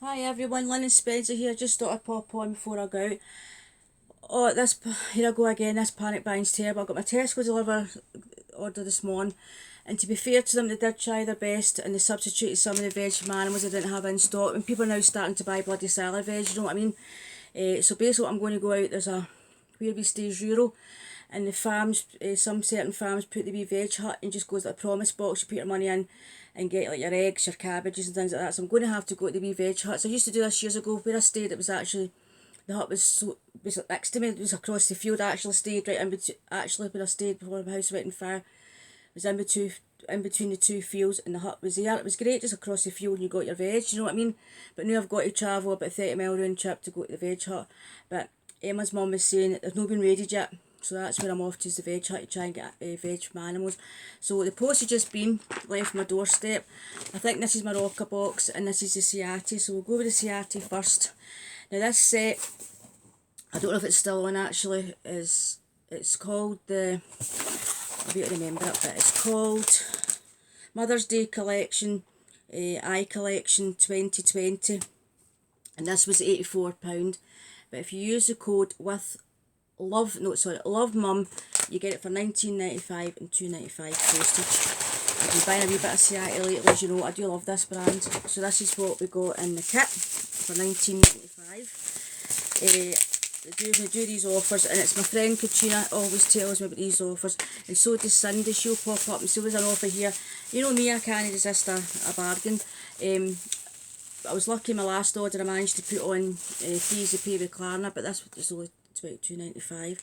Hi everyone, Lynn and Spencer here. Just thought I'd pop on before I go out. Oh, here I go again. This panic buying's terrible. I got my Tesco deliver order this morning, and to be fair to them, they did try their best and they substituted some of the veg from animals they didn't have in stock. And people are now starting to buy bloody salad veg. You know what I mean? So basically, I'm going to go out. There's a where we stays rural, and the farms, some certain farms put the wee veg hut and just goes to a promise box. You put your money in and get like your eggs, your cabbages and things like that. So I'm going to have to go to the wee veg huts. I used to do this years ago. Where I stayed, it was actually, the hut was next to me. It was across the field. I actually stayed right in between. Actually, where I stayed before my house went on fire, it was in between the two fields, and the hut was there. It was great, just across the field, and you got your veg. You know what I mean? But now I've got to travel about 30 mile round trip to go to the veg hut. But Emma's mum was saying that they've not been raided yet. So that's where I'm off to, is the veg hut, to try and get veg from animals. So the post has just been left my doorstep. I think this is my Roccabox and this is the ciate. So we'll go with the ciate first. Now this set, I don't know if it's still on actually, it's called the, I'll be able to remember it, but it's called Mother's Day Collection, Eye Collection 2020. And this was £84. But if you use the code with lovemum, you get it for £19.95 and £2.95 postage. I've been buying a wee bit of ciate lately, as you know. I do love this brand. So this is what we got in the kit for £19.95. They do these offers, and it's my friend Katrina always tells me about these offers, and so does Cindy. She'll pop up and say there's an offer here. You know me, I can't resist a bargain. I was lucky in my last order I managed to put on 3 easy pay with Klarna, but this was only £22.95.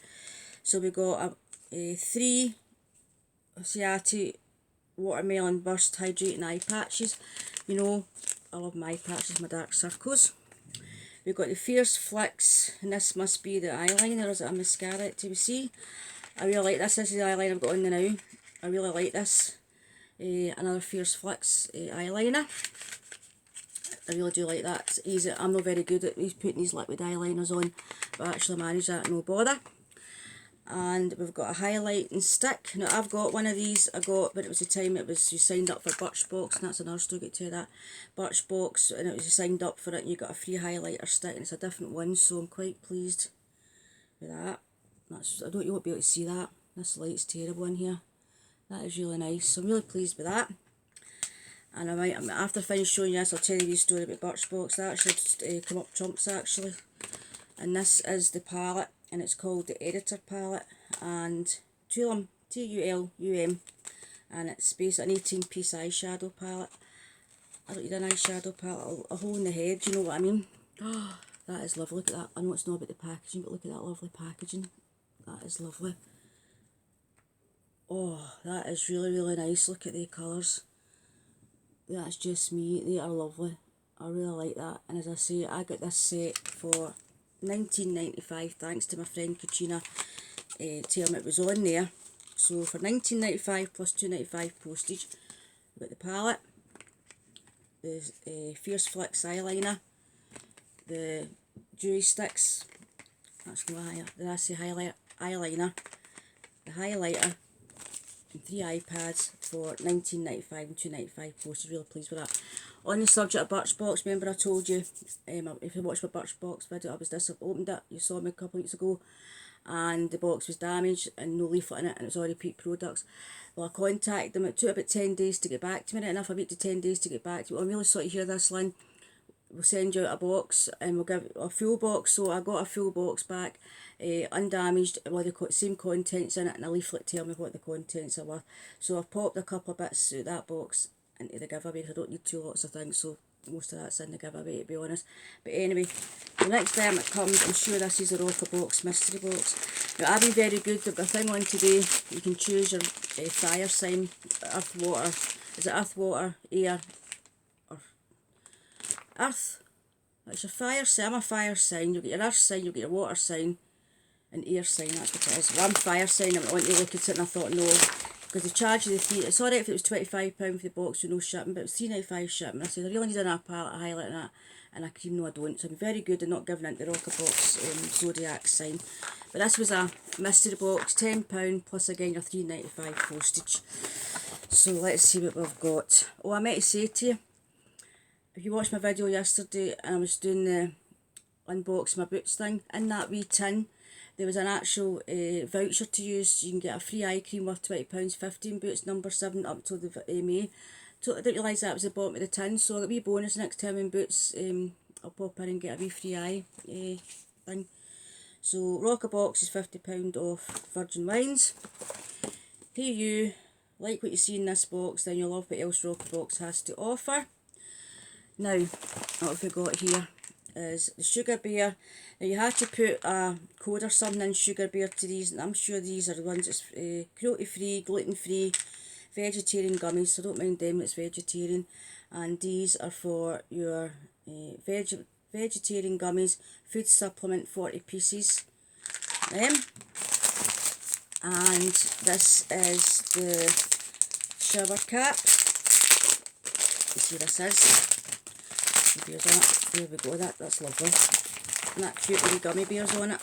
So we got 3 ciate watermelon burst hydrating eye patches. You know, I love my eye patches, my dark circles. We've got the Fierce Flicks, and this must be the eyeliner, or is it a mascara? Do we see? I really like this. This is the eyeliner I've got on now. I really like this. Another Fierce Flicks eyeliner. I really do like that. It's easy. I'm not very good at putting these liquid eyeliners on, but I actually manage that, no bother. And we've got a highlighting stick. Now I've got one of these I got, but it was the time it was you signed up for Birchbox, and that's another story, get to that. Birchbox, and it was you signed up for it and you got a free highlighter stick, and it's a different one, so I'm quite pleased with that. I don't, you won't be able to see that. This light's terrible in here. That is really nice, so I'm really pleased with that. And I might, after I finish showing you this, I'll tell you a story about Birchbox. That should come up trumps actually. And this is the palette, and it's called the Editor palette, and Tulum, Tulum, and it's basically an 18-piece eyeshadow palette. I don't need an eyeshadow palette, a hole in the head, you know what I mean? Oh, that is lovely. Look at that. I know it's not about the packaging, but look at that lovely packaging. That is lovely. Oh, that is really, really nice. Look at the colours. That's just me. They are lovely. I really like that. And as I say, I got this set for £19.95 thanks to my friend Katrina telling me it was on there. So for £19.95 plus £2.95 postage, we've got the palette, the Fierce Flicks eyeliner, the dewy sticks, that's no higher, that's the eyeliner, the highlighter, and 3 iPads for £19.95 and £2.95 postage. Really pleased with that. On the subject of Birchbox, remember I told you, if you watched my Birchbox video, I opened it, you saw me a couple of weeks ago, and the box was damaged and no leaflet in it, and it was already peak products. Well, I contacted them. It took about 10 days to get back to me, right enough, a week to 10 days to get back to me. I'm really sorry to hear this, Lynn. We'll send you out a box, and we'll give a full box. So I got a full box back, undamaged, with the same contents in it, and a leaflet telling me what the contents are worth. So I've popped a couple of bits out of that box into the giveaway. I don't need 2 lots of things, so most of that's in the giveaway, to be honest. But anyway, the next time it comes, I'm sure this is the Roccabox mystery box. Now, I've been very good. They've got a thing on today. You can choose your fire sign, earth, water. Is it earth, water, air, or earth? That's your fire sign. I'm a fire sign. You'll get your earth sign, you'll get your water sign, and air sign. That's what it is. Well, I'm fire sign. I went to look at it and I thought, no, because they charge you the fee. It's alright if it was £25 for the box with no shipping, but it was £3.95 shipping. I said, I really need an palette, a highlight and that, and I cream. No, I don't. So I'm very good at not giving in to the Roccabox Zodiac sign. But this was a mystery box, £10 plus again your £3.95 postage. So let's see what we've got. Oh, I meant to say to you, if you watched my video yesterday and I was doing the unbox my boots thing, in that wee tin there was an actual voucher to use. You can get a free eye cream worth £20, 15 boots number 7 up till the May. Totally didn't realise that was the bottom of the tin, so I got a wee bonus next time in boots. I'll pop in and get a wee free eye thing. So Roccabox is £50 off Virgin Wines. Hey you, like what you see in this box, then you'll love what else Roccabox has to offer. Now, what have we got here is the sugar beer. Now you had to put a code or something in sugar beer to these, and I'm sure these are the ones that's cruelty free, gluten free, vegetarian gummies, so don't mind them, it's vegetarian. And these are for your vegetarian gummies, food supplement, 40 pieces. And this is the shower cap. You see this is. The beers on it. There we go, that's lovely. And that cute little gummy bears on it.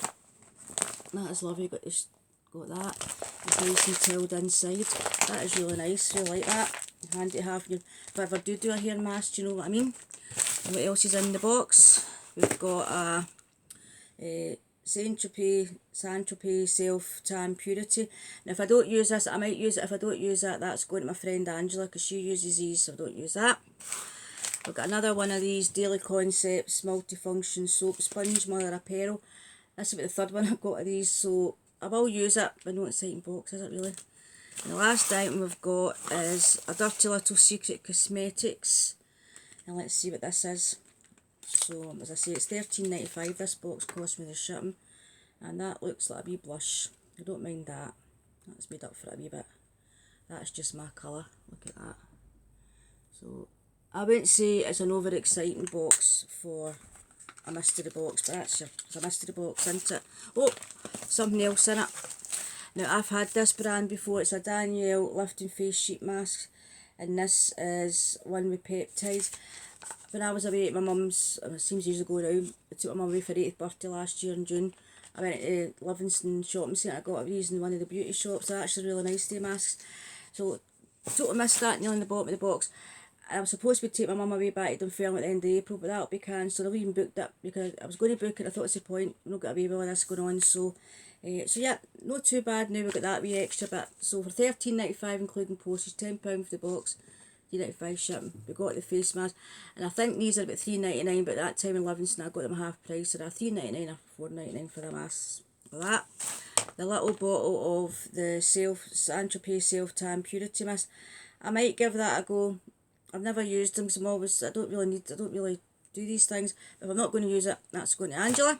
That is lovely, got that. It's nice and tilled inside. That is really nice, really like that. Handy to have your, if I ever do a hair mask, you know what I mean. And what else is in the box? We've got a Saint-Tropez Self Tan Purity. And if I don't use this, I might use it. If I don't use that, that's going to my friend Angela, because she uses these, so I don't use that. I've got another one of these Daily Concepts Multifunction Soap Sponge, Mother of Pearl. This will be the third one I've got of these, so I will use it, but no exciting box, is it really? And the last item we've got is a Dirty Little Secret Cosmetics. And let's see what this is. So, as I say, it's £13.95. This box cost me the shipping. And that looks like a wee blush. I don't mind that. That's made up for it a wee bit. That's just my colour. Look at that. So, I wouldn't say it's an over-exciting box for a mystery box, but it's a mystery box, isn't it? Oh, something else in it. Now, I've had this brand before. It's a Danielle Lifting Face Sheet Mask, and this is one with peptides. When I was away at my mum's, it seems years ago now, I took my mum away for her 80th birthday last year in June. I went to Livingston Shopping Centre, I got these in one of the beauty shops. They're actually really nice, day masks. So, totally missed that nearly in the bottom of the box. I was supposed to take my mum away back to Dunfermline at the end of April, but that'll be cancelled. I've even booked it because I was going to book it. I thought, it's the point, I'm not got away with all this going on. So yeah, not too bad now. We've got that wee extra bit. So for £13.95 including postage, £10 for the box, £3.95 shipping. We got the face mask, and I think these are about £3.99. But at that time in Livingston, I got them half price, so they're £3.99 or £4.99 for the masks. For that, the little bottle of the Saint-Tropez Self Tan Purity Mist, I might give that a go. I've never used them because I don't really do these things. If I'm not going to use it, that's going to Angela.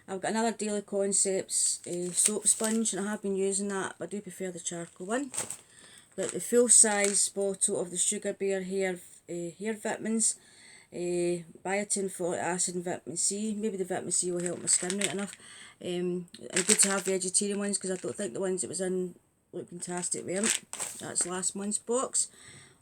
I've got another Daily Concepts soap sponge, and I have been using that, but I do prefer the charcoal one. Got the full size bottle of the Sugar Bear hair vitamins, biotin, folic acid and vitamin C. Maybe the vitamin C will help my skin right enough. And good to have vegetarian ones, because I don't think the ones that was in look fantastic weren't. That's last month's box.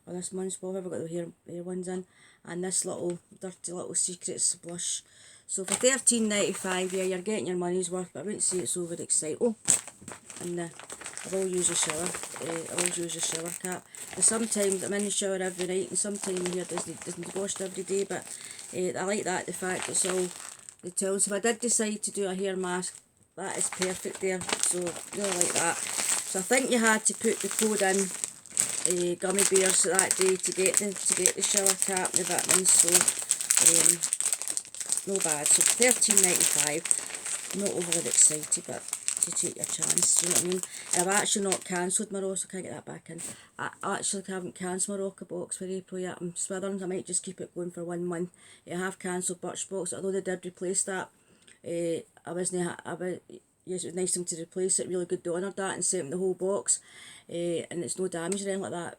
Or this month's box, I've got the hair ones in. And this little Dirty Little Secrets blush. So for £13.95, yeah, you're getting your money's worth, but I wouldn't say it's over exciting. Oh, and I will use a shower. I will use a shower cap. But sometimes I'm in the shower every night, and sometimes my hair doesn't washed every day. But I like that, the fact it's all the towels. If I did decide to do a hair mask, that is perfect there. So really like that. So I think you had to put the code in. Gummy bears that day to get the shower cap and the vitamins, so no bad. So £13.95, not overly excited, but to take your chance, you know what I mean. And I've actually not cancelled my Ross, so I can't get that back in. I actually haven't cancelled my Roccabox for April yet. I'm swithering, I might just keep it going for 1 month. I have cancelled Birchbox, although they did replace that. Yes, it was nice of them to replace it, really good. They honoured that and sent me the whole box, and it's no damage or anything like that.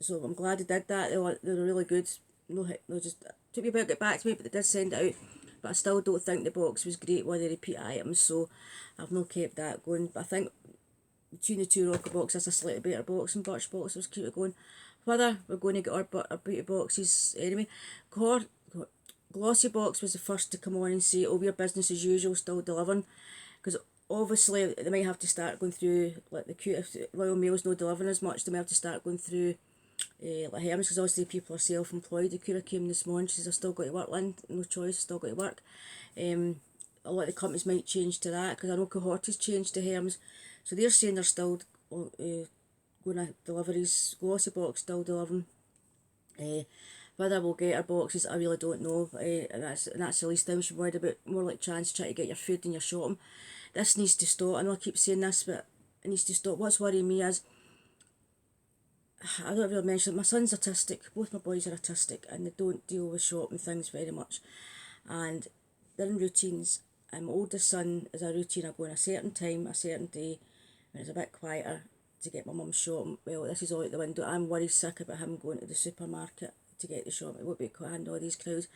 So I'm glad they did that. They were really good. No, just took me about to get back to me, but they did send it out. But I still don't think the box was great with the repeat items, so I've not kept that going. But I think between the two Roccabox, that's a slightly better box than Birchbox. Let's keep it going. Whether we're going to get our beauty boxes anyway. Glossy Box was the first to come on and say, oh, we're business as usual, still delivering. Because obviously they might have to start going through, like the queue, if Royal Mail's not delivering as much, they might have to start going through like Hermes, because obviously people are self-employed. The courier came this morning, she says, I've still got to work, Lynn, no choice, still got to work. A lot of the companies might change to that, because I know Cohorty's changed to Hermes, so they're saying they're still going to deliveries, Roccabox still delivering. Whether we'll get our boxes, I really don't know, and that's the least thing we should worry about, more like chance trying to get your food and your shopping. This needs to stop. I know I keep saying this, but it needs to stop. What's worrying me is, I don't really mention it, my son's autistic, both my boys are autistic, and they don't deal with shopping things very much, and they're in routines, and my oldest son is a routine. I go in a certain time, a certain day, when it's a bit quieter, to get my mum shopping. Well, this is all out the window. I'm worried sick about him going to the supermarket to get the shopping. It won't be quite handle all these crowds.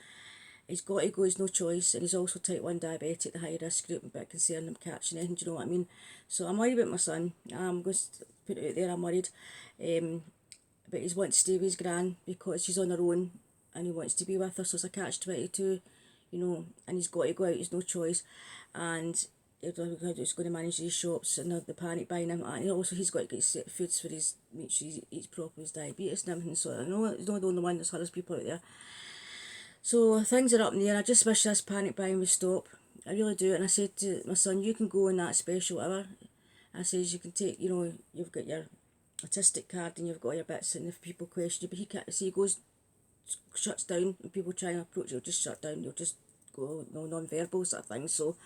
He's got to go, he's no choice, and he's also type 1 diabetic, the high risk group. I'm a bit concerned him catching anything, do you know what I mean? So I'm worried about my son. I'm going to put it out there, I'm worried. But he's wanting to stay with his gran because she's on her own and he wants to be with her, so it's a catch-22, you know, and he's got to go out, he's no choice. And he's going to manage these shops and the panic buying him, and also he's got to get foods for his, make sure he eats properly, his diabetes and everything. So I know he's not the only one, there's others people out there. So things are up in the air. I just wish this panic buying would stop. I really do. And I said to my son, you can go in that special whatever. I says, you can take, you know, you've got your autistic card and you've got all your bits, and if people question you, but he can't see, he goes, shuts down, and people try and approach you, he'll just shut down, he'll just go, no, non-verbal sort of thing. So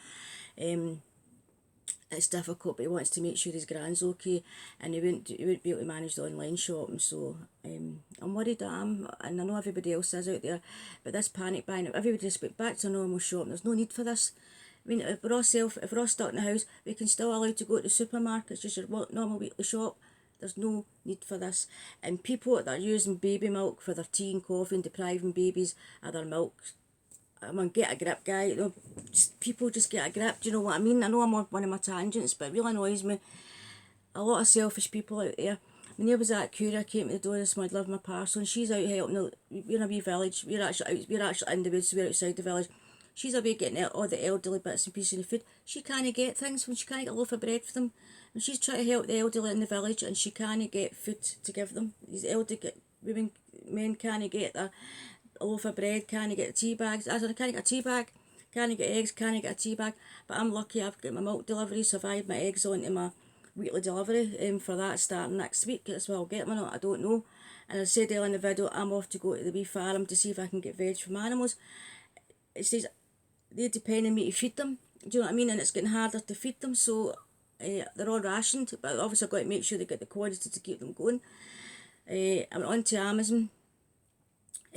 it's difficult, but he wants to make sure his grand's okay, and he wouldn't be able to manage the online shopping. So I'm worried, and I know everybody else is out there, but this panic buying, if everybody just went back to normal shopping, there's no need for this. I mean, if we're all stuck in the house, we can still allow to go to the supermarket, just your normal weekly shop. There's no need for this. And people that are using baby milk for their tea and coffee and depriving babies of their milk, I mean, get a grip, guy. You know, people just get a grip. Do you know what I mean? I know I'm on one of my tangents, but it really annoys me. A lot of selfish people out there. My neighbours at courier came to the door this morning, delivered my parcel, and she's out helping. We're in a wee village. We're actually in the woods. We're outside the village. She's away getting all the elderly bits and pieces of food. She can't get things when she can't get a loaf of bread for them. And she's trying to help the elderly in the village, and she can't get food to give them. These elderly women, men can't get a loaf of bread, can't get tea bags. I said, I can't get a tea bag, can't get eggs, can't get a tea bag. But I'm lucky, I've got my milk delivery, so if I had my eggs onto my weekly delivery for that starting next week, that's where I'll get them or not, I don't know. And as I said earlier in the video, I'm off to go to the wee farm to see if I can get veg from animals. It says they depend on me to feed them, do you know what I mean? And it's getting harder to feed them, so they're all rationed, but obviously I've got to make sure they get the quantity to keep them going. I went on to Amazon.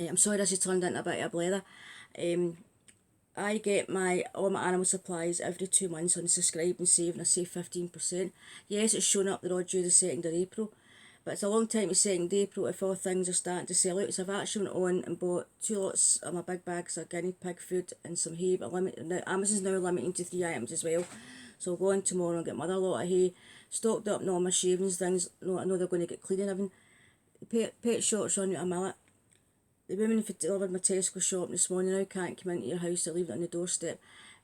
I'm sorry this has turned into a bit of a blether. I get all my animal supplies every 2 months on Subscribe and Save, and I save 15%. Yes, it's shown up they're all due the 2nd of April, but it's a long time to 2nd of April if all things are starting to sell out. So I've actually went on and bought 2 lots of my big bags of guinea pig food and some hay, but Amazon's now limiting to 3 items as well. So I'll go on tomorrow and get my other lot of hay, stocked up on all my shavings things. No, I know they're going to get clean and everything. Pet shops run out a millet. The women who delivered my Tesco shop this morning now can't come into your house, they leave it on the doorstep,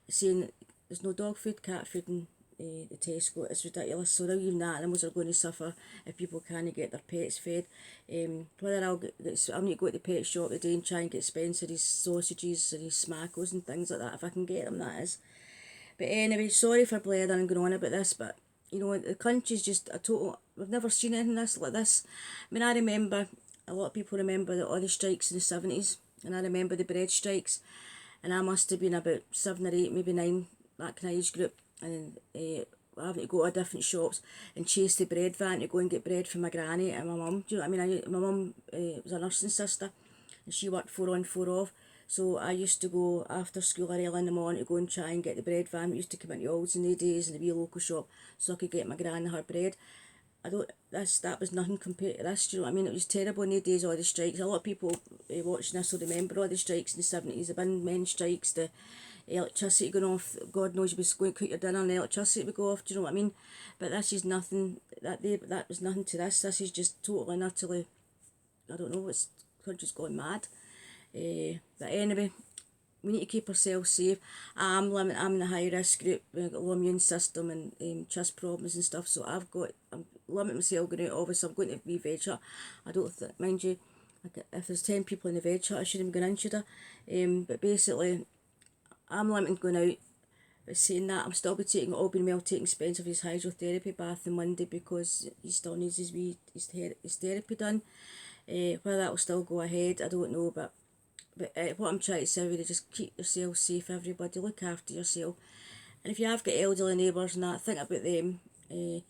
saying that there's no dog food, cat food in the Tesco. It's ridiculous. So now even the animals are going to suffer if people can't get their pets fed. Whether I'll need to go to the pet shop today and try and get Spencer his sausages and his smackles and things like that, if I can get them, that is. But anyway, sorry for blethering and going on about this, but you know, the country's just a total, we've never seen anything like this. I mean, I remember, a lot of people remember all the strikes in the 70s, and I remember the bread strikes, and I must have been about 7 or 8, maybe 9, that kind of age group, and having to go to different shops and chase the bread van to go and get bread for my granny and my mum. Do you know what I mean? My mum was a nursing sister, and she worked 4 on 4 off. So I used to go after school or early in the morning to go and try and get the bread van. We used to come into Olds in the days in the wee local shop so I could get my gran her bread. That was nothing compared to this, do you know what I mean? It was terrible in the days, all the strikes. A lot of people watching this will remember all the strikes in the 70s, the bin men strikes, the electricity going off. God knows you was going to cook your dinner and the electricity would go off, do you know what I mean? But this is nothing, that was nothing to this. This is just totally and utterly, I don't know, the country's gone mad. But anyway, we need to keep ourselves safe. I'm in the high risk group. We've got a low immune system and chest problems and stuff, so I'm limit myself going out. Obviously I'm going to be veg hut. I don't think, mind you, like, if there's 10 people in the veg hut I shouldn't be going in, should I? But basically I'm limiting going out. But saying that, I'm still be taking, all being well, taking Spencer for his hydrotherapy bath on Monday because he still needs his therapy done. Whether that will still go ahead, I don't know, but what I'm trying to say really, just keep yourself safe, everybody, look after yourself. And if you have got elderly neighbours and that, think about them. And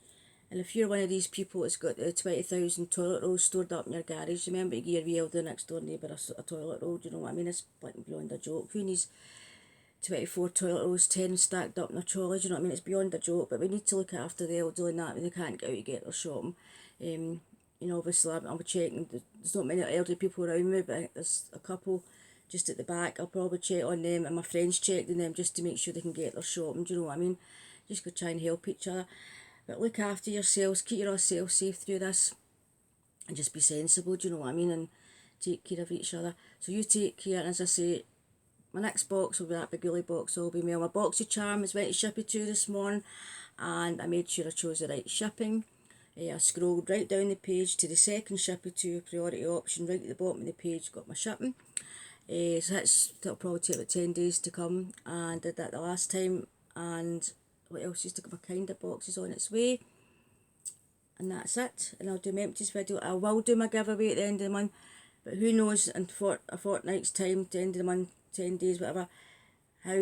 if you're one of these people that's got 20,000 toilet rolls stored up in your garage, remember to give your elderly next door neighbour a toilet roll, do you know what I mean? It's like beyond a joke. Who needs 24 toilet rolls, 10 stacked up in a trolley, do you know what I mean? It's beyond a joke, but we need to look after the elderly and that when they can't get out to get their shopping. You know, obviously I'll be checking, there's not many elderly people around me, but there's a couple just at the back. I'll probably check on them, and my friends checked on them just to make sure they can get their shopping, do you know what I mean? Just go try and help each other. But look after yourselves, keep yourself safe through this, and just be sensible, do you know what I mean? And take care of each other. So you take care, and as I say, my next box will be that Big box, will be mail. My box of charms went to Shippy 2 this morning, and I made sure I chose the right shipping. I scrolled right down the page to the second Shippy 2 priority option, right at the bottom of the page, got my shipping. So that'll probably take about 10 days to come, and did that the last time. And what else, just to get my kind of boxes on its way, and that's it. And I'll do my empties video. I will do my giveaway at the end of the month, but who knows in a fortnight's time, to the end of the month, 10 days, whatever, how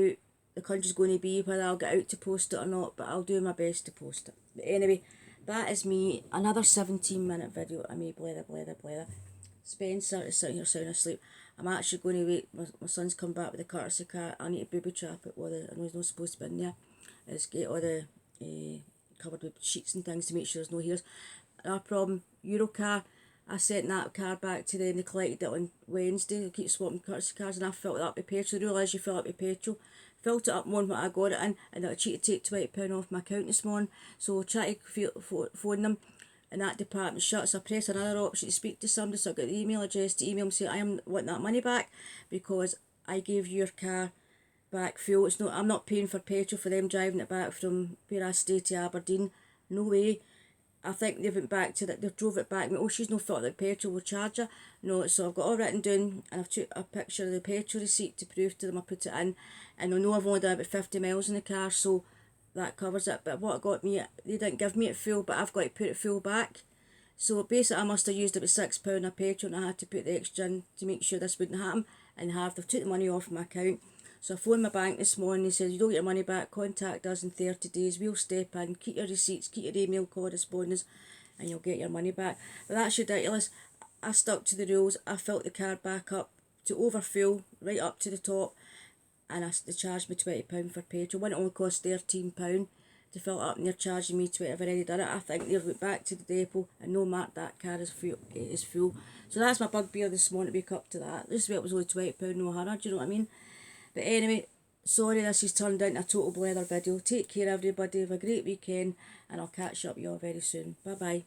the country's going to be, whether I'll get out to post it or not, but I'll do my best to post it. But anyway, that is me, another 17-minute video of me blether. Spencer is sitting here sound asleep. I'm actually going to wait, my son's come back with the courtesy car. I need to booby trap it while I know he's not supposed to be in there. Is get all the covered with sheets and things to make sure there's no hairs. No problem, Eurocar, I sent that car back to them, they collected it on Wednesday. They keep swapping courtesy cars, and I filled it up with petrol. The rule is you fill up with petrol. Filled it up more than what I got it in, and I cheated to take £20 off my account this morning. So I tried to phone them, and that department shut. So I pressed another option to speak to somebody, so I got the email address to email them, say I am wanting that money back because I gave your car back fuel. It's not, I'm not paying for petrol for them driving it back from where I stay to Aberdeen. No way. I think they went back to that, they drove it back. Oh, she's no filled out petrol, we'll charge her. No, so I've got all written down, and I've took a picture of the petrol receipt to prove to them I put it in, and I know I've only done about 50 miles in the car, so that covers it. But what got me, they didn't give me it full, but I've got to put it full back. So basically I must have used about £6 of petrol, and I had to put the extra in to make sure this wouldn't happen, and they've took the money off my account. So I phoned my bank this morning, they said, you don't get your money back, contact us in 30 days, we'll step in, keep your receipts, keep your email correspondence, and you'll get your money back. But that's ridiculous. I stuck to the rules, I filled the car back up to overfull, right up to the top, and they charged me £20 for petrol, when it only cost £13 to fill it up, and they're charging me 20. I've already done it. I think they'll went back to the depot and no mark that car is full. So that's my bugbear this morning, to wake up to that. This way it was only £20, no harder, do you know what I mean? But anyway, sorry this has turned into a total blether video. Take care everybody, have a great weekend, and I'll catch up with you all very soon. Bye bye.